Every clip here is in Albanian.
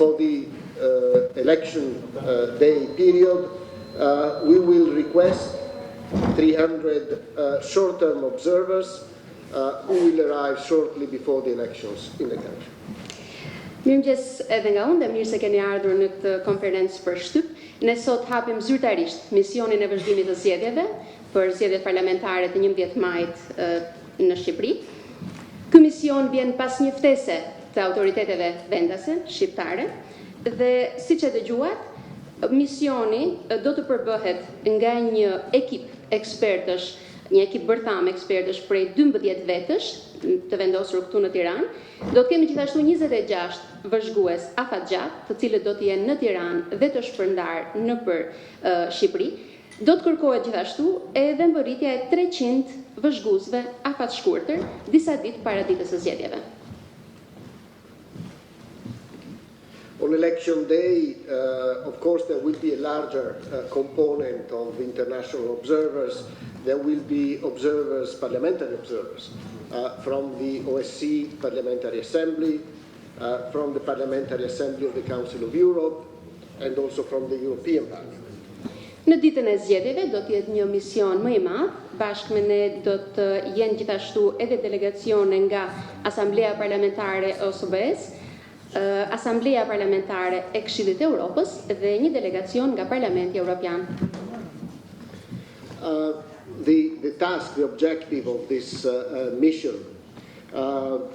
For the election day period, we will request 300 short-term observers who will arrive shortly before the elections in the country. Mirëmëngjes edhe nga unë dhe mirë se keni ardhur në këtë konferencë për shtyp. Ne sot hapim zyrtarisht misionin e vazhdimit të zgjedhjeve për zgjedhjet parlamentare të 11 majit në Shqipëri. Ky mision vjen pas një ftese të autoriteteve vendase shqiptare dhe siç e dëgjuat, misioni do të përbëhet nga një ekip ekspertësh, një ekip bërtham ekspertësh prej 12 vetësh të vendosur këtu në Tiranë. Do të kemi gjithashtu 26 vëzhgues afatgjat, të cilët do të jenë në Tiranë dhe të shpërndarë nëpër Shqipëri. Do të kërkohet gjithashtu edhe mbërritja e 300 vëzhguesve afatshkurtër disa ditë para ditës së zgjedhjeve. On election day, of course, there will be a larger component of international observers. There will be observers, parliamentary observers, from the OSCE Parliamentary Assembly, from the Parliamentary Assembly of the Council of Europe, and also from the European Parliament. Në ditën e zgjedhjeve do të jetë një mision më i madh, bashkë me ne do të jenë gjithashtu edhe delegacione nga Asamblea Parlamentare e OSBE-s, Asamblea Parlamentare e Këshillit të Evropës dhe një delegacion nga Parlamenti Evropian. The task, the objective of this mission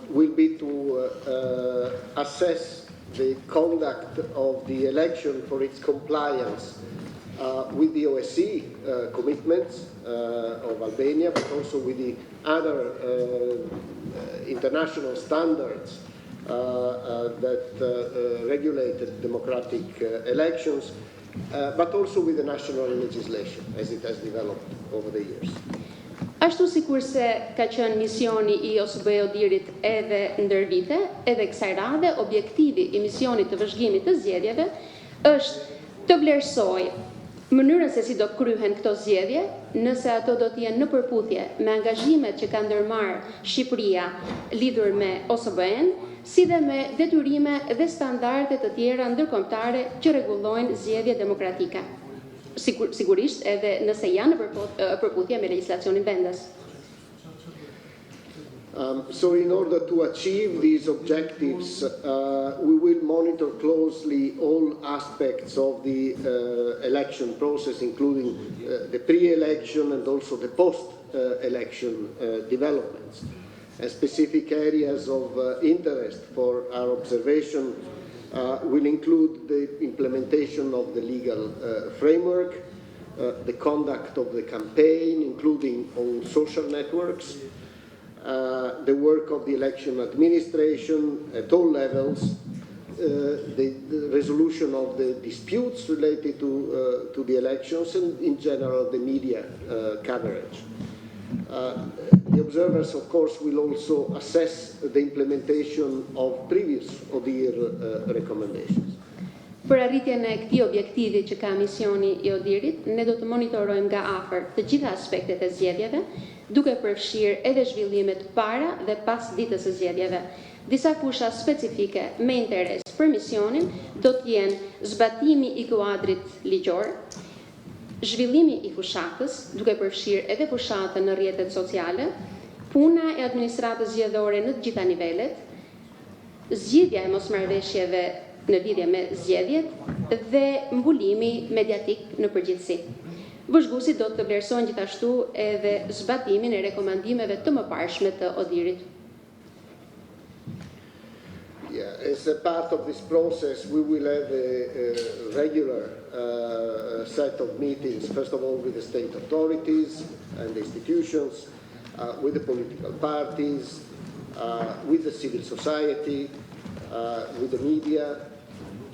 will be to assess the conduct of the election for its compliance with the OSCE commitments of Albania, but also with the other international standards that regulated democratic elections, but also with the national legislation as it has developed over the years. Ashtu sikurse ka qenë misioni i OSBE-Odirit edhe ndër vite, edhe kësaj radhe objektivi i misionit të vëzhgimit të zgjedhjeve është të vlerësojë mënyrën se si do kryhen këto zgjedhje, nëse ato do të jenë në përputhje me angazhimet që ka ndërmarrë Shqipëria lidhur me OSBE-n, si dhe me detyrime dhe standarde të tjera ndërkombëtare që rregullojnë zgjedhjet demokratike. Sigurisht edhe nëse janë në përputhje me legjislacionin vendas. So in order to achieve these objectives, we will monitor closely all aspects of the election process, including the pre-election and also the post-election developments. And specific areas of interest for our observation will include the implementation of the legal framework, the conduct of the campaign, including on social networks, the work of the election administration at all levels, the resolution of the disputes related to the elections, and in general the media coverage. The observers, of course, will also assess the implementation of previous ODIHR recommendations. Për arritjen e këtij objektivi që ka misioni i ODIHR-it, ne do të monitorojmë nga afër të gjitha aspektet e zgjedhjeve, duke përfshirë edhe zhvillimet para dhe pas ditës së zgjedhjeve. Disa fusha specifike me interes për misionin do të jenë zbatimi i kuadrit ligjor, zhvillimi i fushatës, duke përfshirë edhe fushatën në rrjetet sociale, puna e administratës zgjedhore në të gjitha nivelet, zgjidhja e mosmarrëveshjeve në lidhje me zgjedhjet dhe mbulimi mediatik në përgjithësi. Vëzhguesit do të vlerësojnë gjithashtu edhe zbatimin e rekomandimeve të mëparshme të ODIHR-it. Yeah, as a part of this process, we will have a regular set of meetings, first of all with the state authorities and the institutions, with the political parties, with the civil society, with the media,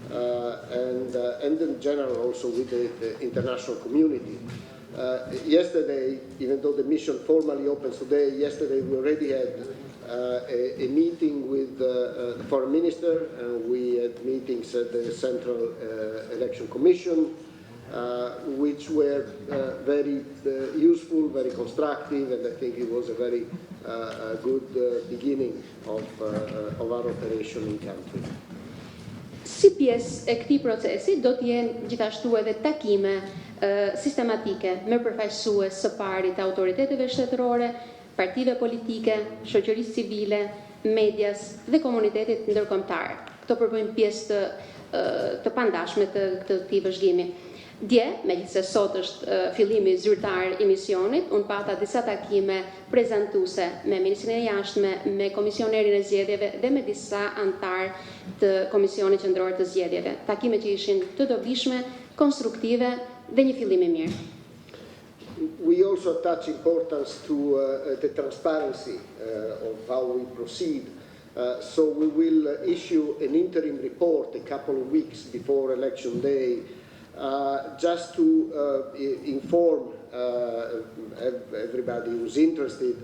and in general also with the international community. Yesterday, even though the mission formally opens today, yesterday we already had a meeting with the foreign minister, and we had meetings at the Central Election Commission, which were very useful, very constructive, and I think it was a very good beginning of our operation in country. Si pjesë e këtij procesi do të jenë gjithashtu edhe takime sistematike me përfaqësues së pari të autoriteteve shtetërore, partive politike, shoqërisë civile, medias dhe komunitetit ndërkombëtar. Këto përbëjnë pjesë të pandashme të këtij vëzhgimi. Dje, megjithëse sot është fillimi zyrtar i misionit, unë pata disa takime prezantuese me Ministrinë e Jashtme, me Komisionerin e Zgjedhjeve dhe me disa antar të Komisionit Qendror të Zgjedhjeve. Takime që ishin të dobishme, konstruktive dhe një fillim i mirë. We also attach importance to the transparency of how we proceed. So we will issue an interim report a couple of weeks before election day, just to inform everybody who's interested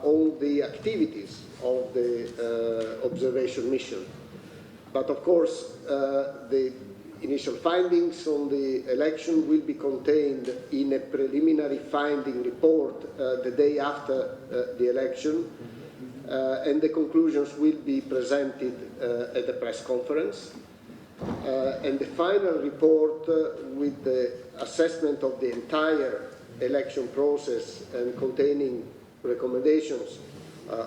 on the activities of the observation mission. But of course, the initial findings on the election will be contained in a preliminary finding report the day after the election, and the conclusions will be presented at the press conference. And the final report with the assessment of the entire election process and containing recommendations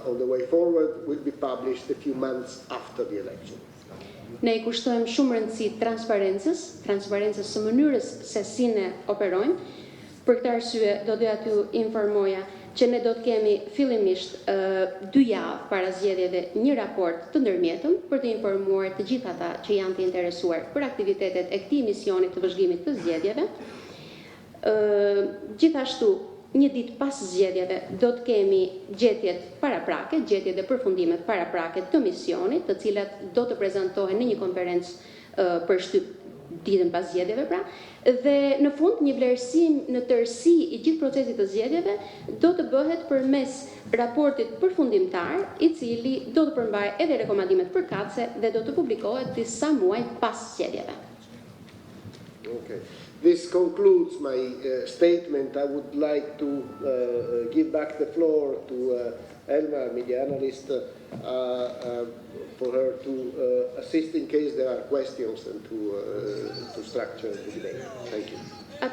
on the way forward will be published a few months after the election. Ne I kushtojmë shumë rëndësi transparencës së mënyrës se si ne operojmë. Për këtë arsye do doja t'ju informoja që ne do të kemi fillimisht 2 javë para zgjedhjeve një raport të ndërmjetëm për të informuar të gjithë ata që janë të interesuar për aktivitetet e këtij misioni të vëzhgimit të zgjedhjeve. Gjithashtu, një ditë pas zgjedhjeve do të kemi gjetjet paraprake, gjetjet dhe përfundimet paraprake të misionit, të cilat do të prezantohen në një konferencë për shtyp ditën pas zgjedhjeve pra, dhe në fund një vlerësim në tërësi I gjithë procesit të zgjedhjeve do të bëhet përmes raportit përfundimtar, I cili do të përmbajë edhe rekomandimet përkatëse dhe do të publikohet disa muaj pas zgjedhjeve. Okay. This concludes my statement. I would like to give back the floor to Elma, media analyst, for her to assist in case there are questions and to structure the debate. Thank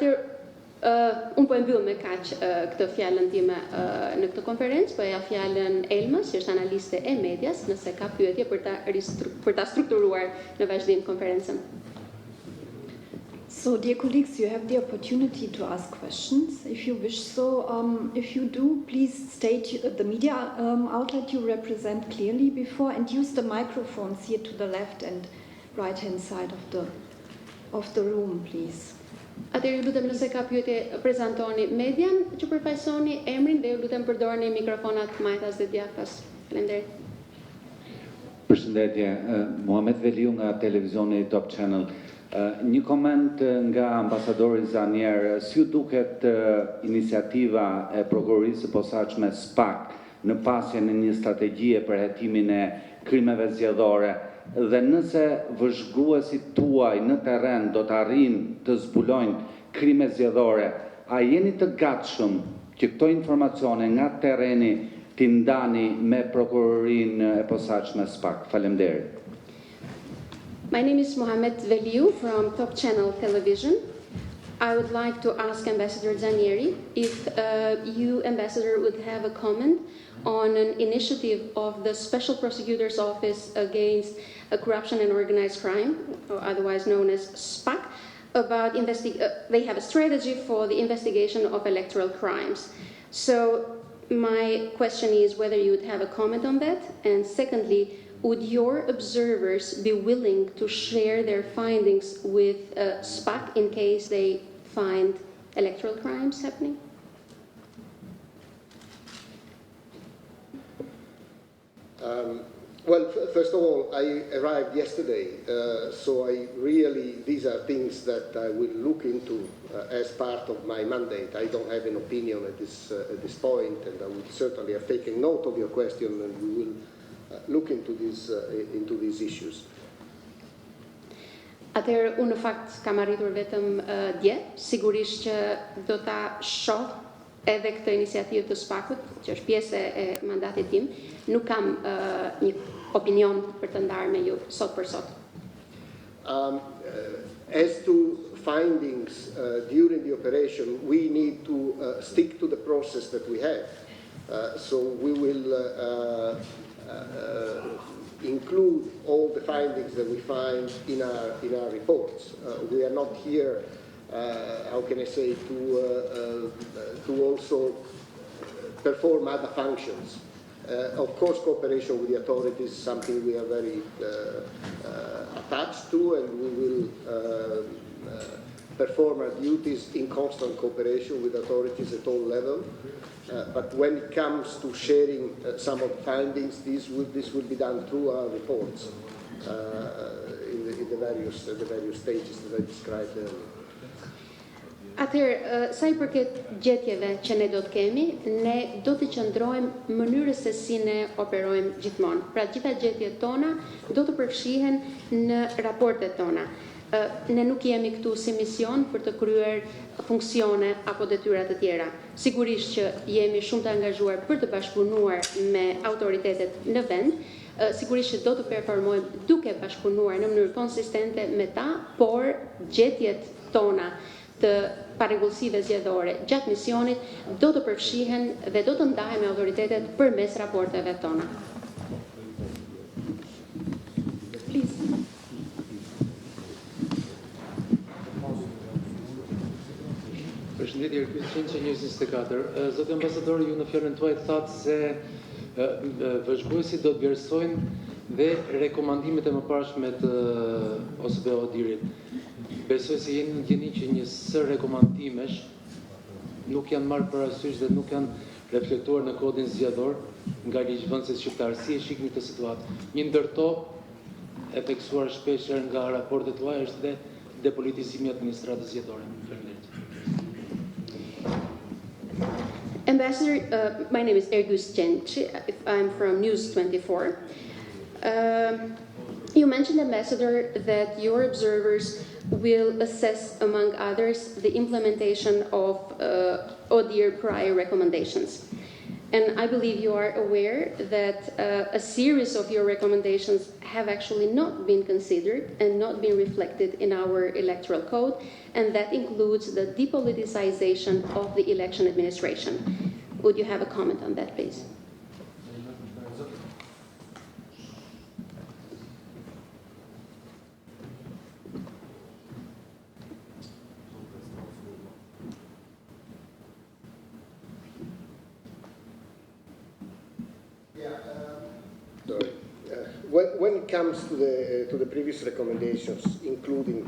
you. Unë po e mbyll me kaq këtë fjalën time në këtë konferencë, po ja fjalën Elmës, që është analiste e medias, nëse ka pyetje për ta strukturuar në vazhdim konferencën. So, dear colleagues, you have the opportunity to ask questions if you wish. So, if you do, please state the media outlet you represent clearly before and use the microphones here to the left and right-hand side of the room, please. Atëherë ju lutem nëse ka pyetje prezantoni median që përfaqësoni emrin dhe ju lutem përdorni mikrofonat majtas dhe djafas. Faleminderit. Përshëndetje, Muhamet Veliu nga televizioni Top Channel. Një koment nga ambasadori Zanier, si ju duket iniciativa e prokurorisë së posaçme SPAK në pasjen e një strategjie për hetimin e krimeve zgjedhore dhe nëse vëzhguesit tuaj në terren do të arrijnë të zbulojnë krime zgjedhore, a jeni të gatshëm që këto informacione nga terreni t'i ndani me prokurorinë e posaçme SPAK? Faleminderit. My name is Mohamed Veliu from Top Channel Television. I would like to ask Ambassador Zanieri if you, Ambassador, would have a comment on an initiative of the Special Prosecutor's Office against Corruption and Organized Crime, or otherwise known as SPAC, about they have a strategy for the investigation of electoral crimes. So my question is whether you would have a comment on that, and secondly, would your observers be willing to share their findings with SPAC in case they find electoral crimes happening? Well, first of all, I arrived yesterday, so these are things that I will look into as part of my mandate. I don't have an opinion at this point, and I would certainly have taken note of your question, and we will look into these issues. Atëherë, unë në fakt kam arritur vetëm dje, sigurisht që do ta shoh edhe këtë iniciativë të SPAK-ut, që është pjesë e mandatit tim, nuk kam një opinion për të ndarë me ju sot për sot. As to findings during the operation, we need to stick to the process that we have. So we will include all the findings that we find in our reports. We are not here, how can I say, to also perform other functions. Of course, cooperation with the authorities is something we are very attached to, and we will perform our duties in constant cooperation with authorities at all levels. But when it comes to sharing some of the findings, this will be done through our reports in the various stages that I described earlier. Atëherë, sa I përket gjetjeve që ne do të kemi, ne do të qëndrojmë mënyrës se si ne operojmë gjithmonë. Pra gjitha gjetjet tona do të përfshihen në raportet tona. Ne nuk jemi këtu si mision për të kryer funksione apo detyra të tjera. Sigurisht që jemi shumë të angazhuar për të bashkëpunuar me autoritetet në vend, sigurisht që do të performojmë duke bashkëpunuar në mënyrë konsistente me ta, por gjetjet tona të parregullsive zgjedhore gjatë misionit do të përfshihen dhe do të ndahen me autoritetet përmes raporteve tona. Përshëndetje, Ergyst Qenë që 24. Zotë ambasador, ju në fjalën tuaj thatë se vëzhguesit do të vlerësojnë dhe rekomandimet e mëparshme të OSBE ODIHR-it. Besoj se jeni që një sër rekomandimesh nuk janë marrë parasysh dhe nuk janë reflektuar në kodin zgjedhor nga ligjvënësit shqiptar. Si e shikni këtë situatë? Një ndër to e theksuar shpeshherë nga raportet tuaja është dhe depolitizimi I administratës zgjedhore. Ambassador, my name is Ergyst Qenë. I'm from News 24. You mentioned, Ambassador, that your observers will assess, among others, the implementation of ODIHR prior recommendations. And I believe you are aware that a series of your recommendations have actually not been considered and not been reflected in our electoral code, and that includes the depoliticization of the election administration. Would you have a comment on that, please? When it comes to the previous recommendations, including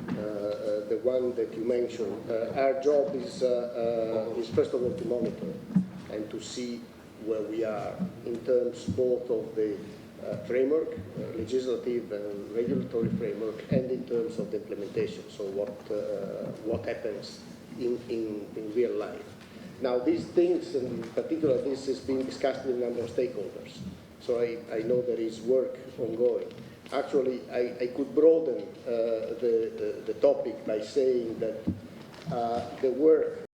the one that you mentioned, our job is first of all to monitor and to see where we are in terms both of the framework, legislative and regulatory framework, and in terms of the implementation. So what happens in real life. Now these things, in particular, this is being discussed with a number of stakeholders. So I know there is work ongoing. Actually, I could broaden the topic by saying that the work